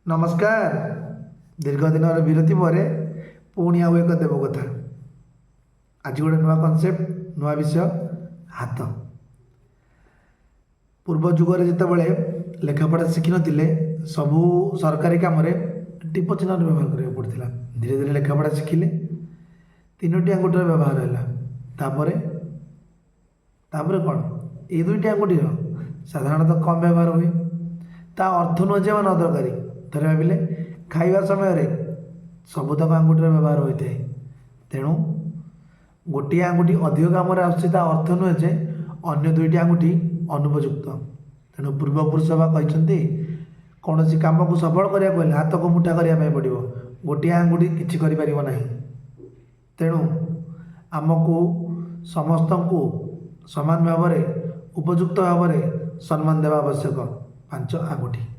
नमस्कार। दीर्घ दिन विरति पर पुणी आउ एक देव कथा। आज गोटे नुआ कनसेप्ट नुआ विषय हाथ। पूर्व जुगरे जितेबाला लेखापढ़ा शिखि नथिले सबू सरकारी काम टीप चिन्ह व्यवहार करा पड़ता। धीरे धीरे लेखापढ़ा शिखिले तीनोटी आंगुठीर व्यवहार है। तापर कौन ये दुईटी आंगुठीर साधारणतः कम व्यवहार हुए। ता अर्थ नुह जे न दरकारी थे भाविले खाइबा समय सबुतक आंगुठीर व्यवहार होता है। तेणु गोटे आंगुठी अधिक कम अर्थ नुहे जे अन्य दुईटी आंगुठी अनुपयुक्त। तेणु पूर्वपुरुष बा कहते कौन सी कम को सफल करने हाथ को मुठा करने पड़ो। गोटे आंगुठी किसी कर। तेणु आमको समस्त को समान भाव उपयुक्त भाव सम्मान देवा आवश्यक। 5 आंगुठी।